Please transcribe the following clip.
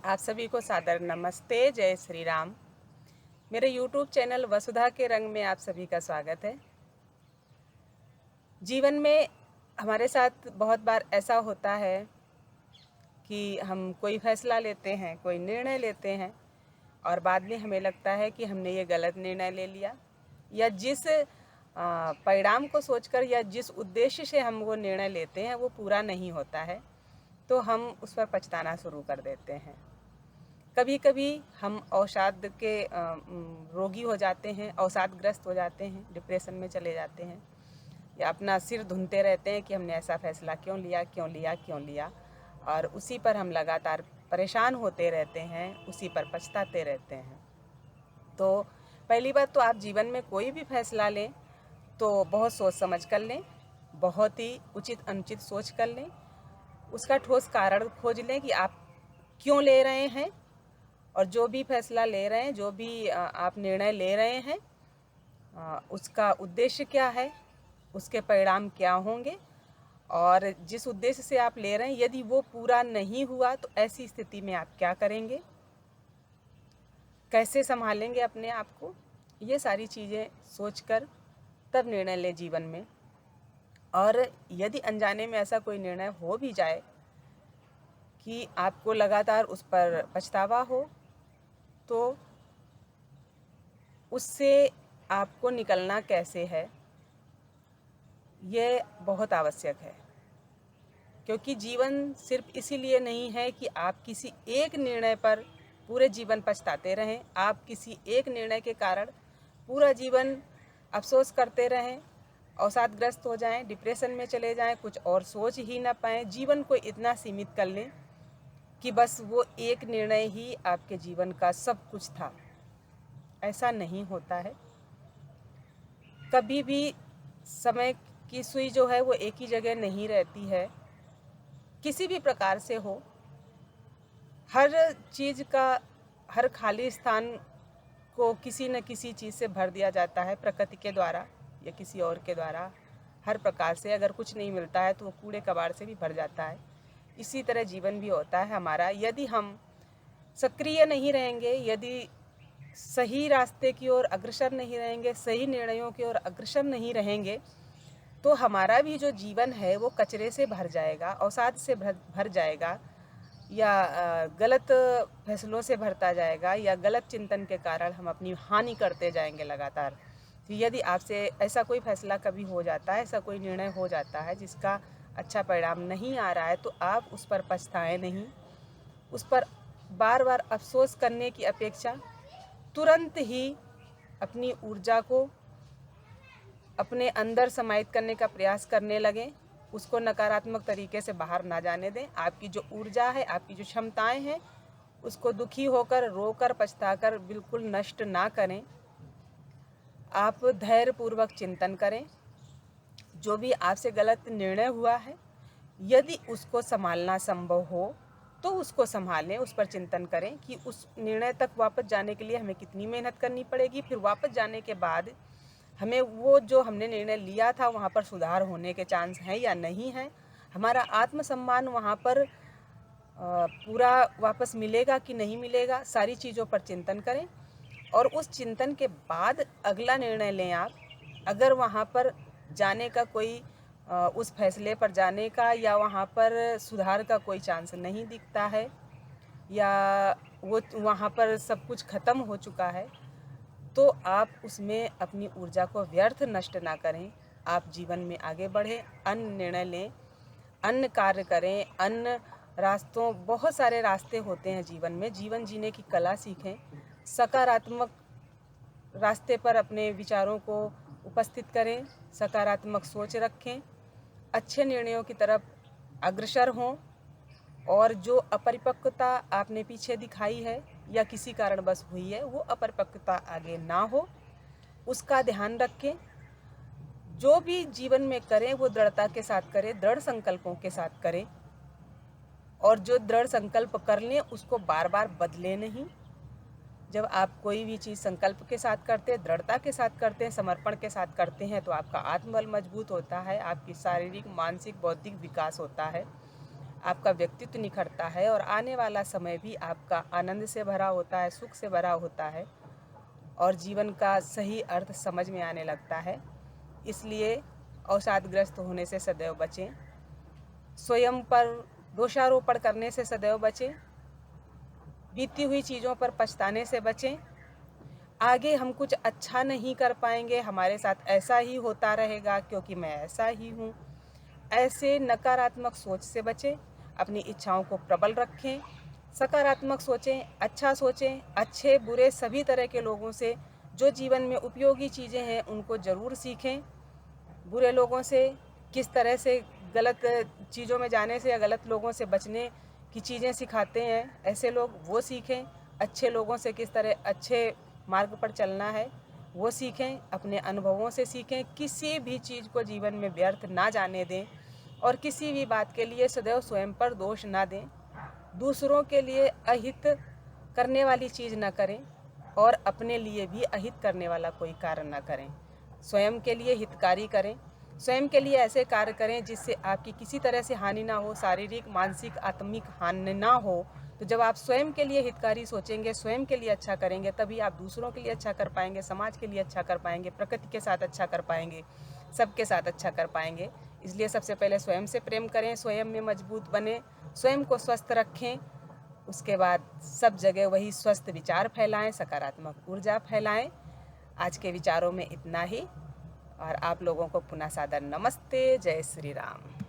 आप सभी को सादर नमस्ते। जय श्री राम। मेरे YouTube चैनल वसुधा के रंग में आप सभी का स्वागत है। जीवन में हमारे साथ बहुत बार ऐसा होता है कि हम कोई फैसला लेते हैं, कोई निर्णय लेते हैं और बाद में हमें लगता है कि हमने ये गलत निर्णय ले लिया, या जिस परिणाम को सोचकर या जिस उद्देश्य से हम वो निर्णय लेते हैं वो पूरा नहीं होता है, तो हम उस पर पछताना शुरू कर देते हैं। कभी कभी हम अवसाद के रोगी हो जाते हैं, अवसादग्रस्त हो जाते हैं, डिप्रेशन में चले जाते हैं, या अपना सिर धुनते रहते हैं कि हमने ऐसा फैसला क्यों लिया, क्यों लिया, क्यों लिया, और उसी पर हम लगातार परेशान होते रहते हैं, उसी पर पछताते रहते हैं। तो पहली बात तो आप जीवन में कोई भी फैसला लें तो बहुत सोच समझ कर लें, बहुत ही उचित अनुचित सोच कर लें, उसका ठोस कारण खोज लें कि आप क्यों ले रहे हैं, और जो भी फैसला ले रहे हैं, जो भी आप निर्णय ले रहे हैं, उसका उद्देश्य क्या है, उसके परिणाम क्या होंगे, और जिस उद्देश्य से आप ले रहे हैं यदि वो पूरा नहीं हुआ तो ऐसी स्थिति में आप क्या करेंगे, कैसे संभालेंगे अपने आप को। ये सारी चीज़ें सोचकर तब निर्णय लें जीवन में। और यदि अनजाने में ऐसा कोई निर्णय हो भी जाए कि आपको लगातार उस पर पछतावा हो, तो उससे आपको निकलना कैसे है, ये बहुत आवश्यक है। क्योंकि जीवन सिर्फ इसीलिए नहीं है कि आप किसी एक निर्णय पर पूरे जीवन पछताते रहें, आप किसी एक निर्णय के कारण पूरा जीवन अफसोस करते रहें, अवसादग्रस्त हो जाएं, डिप्रेशन में चले जाएं, कुछ और सोच ही ना पाएं, जीवन को इतना सीमित कर लें कि बस वो एक निर्णय ही आपके जीवन का सब कुछ था। ऐसा नहीं होता है। कभी भी समय की सुई जो है वो एक ही जगह नहीं रहती है, किसी भी प्रकार से हो। हर चीज़ का, हर खाली स्थान को किसी न किसी चीज़ से भर दिया जाता है, प्रकृति के द्वारा या किसी और के द्वारा। हर प्रकार से अगर कुछ नहीं मिलता है तो वो कूड़े कबाड़ से भी भर जाता है। इसी तरह जीवन भी होता है हमारा। यदि हम सक्रिय नहीं रहेंगे, यदि सही रास्ते की ओर अग्रसर नहीं रहेंगे, सही निर्णयों की ओर अग्रसर नहीं रहेंगे, तो हमारा भी जो जीवन है वो कचरे से भर जाएगा, अवसाद से भर जाएगा, या गलत फैसलों से भरता जाएगा, या गलत चिंतन के कारण हम अपनी हानि करते जाएंगे लगातार। तो यदि आपसे ऐसा कोई फैसला कभी हो जाता है, ऐसा कोई निर्णय हो जाता है जिसका अच्छा परिणाम नहीं आ रहा है, तो आप उस पर पछताएं नहीं। उस पर बार बार अफसोस करने की अपेक्षा तुरंत ही अपनी ऊर्जा को अपने अंदर समाहित करने का प्रयास करने लगें, उसको नकारात्मक तरीके से बाहर ना जाने दें। आपकी जो ऊर्जा है, आपकी जो क्षमताएं हैं, उसको दुखी होकर, रोकर, पछताकर बिल्कुल नष्ट ना करें। आप धैर्यपूर्वक चिंतन करें। जो भी आपसे गलत निर्णय हुआ है, यदि उसको संभालना संभव हो तो उसको संभालें, उस पर चिंतन करें कि उस निर्णय तक वापस जाने के लिए हमें कितनी मेहनत करनी पड़ेगी, फिर वापस जाने के बाद हमें वो जो हमने निर्णय लिया था वहाँ पर सुधार होने के चांस हैं या नहीं हैं, हमारा आत्मसम्मान वहाँ पर पूरा वापस मिलेगा कि नहीं मिलेगा। सारी चीज़ों पर चिंतन करें और उस चिंतन के बाद अगला निर्णय लें आप। अगर वहाँ पर जाने का कोई उस फैसले पर जाने का या वहाँ पर सुधार का कोई चांस नहीं दिखता है, या वो वहाँ पर सब कुछ ख़त्म हो चुका है, तो आप उसमें अपनी ऊर्जा को व्यर्थ नष्ट ना करें। आप जीवन में आगे बढ़ें, अन्य निर्णय लें, अन्य कार्य करें, अन्य रास्तों, बहुत सारे रास्ते होते हैं जीवन में। जीवन जीने की कला सीखें, सकारात्मक रास्ते पर अपने विचारों को उपस्थित करें, सकारात्मक सोच रखें, अच्छे निर्णयों की तरफ अग्रसर हों, और जो अपरिपक्वता आपने पीछे दिखाई है या किसी कारणवश हुई है, वो अपरिपक्वता आगे ना हो, उसका ध्यान रखें। जो भी जीवन में करें वो दृढ़ता के साथ करें, दृढ़ संकल्पों के साथ करें, और जो दृढ़ संकल्प कर लें उसको बार बार बदलें नहीं। जब आप कोई भी चीज़ संकल्प के साथ करते हैं, दृढ़ता के साथ करते हैं, समर्पण के साथ करते हैं, तो आपका आत्मबल मजबूत होता है, आपकी शारीरिक, मानसिक, बौद्धिक विकास होता है। आपका व्यक्तित्व निखरता है और आने वाला समय भी आपका आनंद से भरा होता है, सुख से भरा होता है और जीवन का सही अर्थ समझ में आने लगता है। इसलिए अवसादग्रस्त होने से सदैव बचें, स्वयं पर दोषारोपण करने से सदैव बचें, बीती हुई चीज़ों पर पछताने से बचें। आगे हम कुछ अच्छा नहीं कर पाएंगे, हमारे साथ ऐसा ही होता रहेगा क्योंकि मैं ऐसा ही हूँ, ऐसे नकारात्मक सोच से बचें। अपनी इच्छाओं को प्रबल रखें, सकारात्मक सोचें, अच्छा सोचें, अच्छे बुरे सभी तरह के लोगों से जो जीवन में उपयोगी चीज़ें हैं उनको ज़रूर सीखें। बुरे लोगों से किस तरह से गलत चीज़ों में जाने से या गलत लोगों से बचने की चीज़ें सिखाते हैं ऐसे लोग, वो सीखें। अच्छे लोगों से किस तरह अच्छे मार्ग पर चलना है वो सीखें, अपने अनुभवों से सीखें। किसी भी चीज़ को जीवन में व्यर्थ ना जाने दें और किसी भी बात के लिए सदैव स्वयं पर दोष ना दें। दूसरों के लिए अहित करने वाली चीज़ ना करें और अपने लिए भी अहित करने वाला कोई कार्य ना करें। स्वयं के लिए हितकारी करें, स्वयं के लिए ऐसे कार्य करें जिससे आपकी किसी तरह से हानि ना हो, शारीरिक, मानसिक, आत्मिक हानि ना हो। तो जब आप स्वयं के लिए हितकारी सोचेंगे, स्वयं के लिए अच्छा करेंगे, तभी आप दूसरों के लिए अच्छा कर पाएंगे, समाज के लिए अच्छा कर पाएंगे, प्रकृति के साथ अच्छा कर पाएंगे, सबके साथ अच्छा कर पाएंगे। इसलिए सबसे पहले स्वयं से प्रेम करें, स्वयं में मजबूत बने, स्वयं को स्वस्थ रखें। उसके बाद सब जगह वही स्वस्थ विचार फैलाएं, सकारात्मक ऊर्जा फैलाएं। आज के विचारों में इतना ही और आप लोगों को पुनः सादर नमस्ते। जय श्री राम।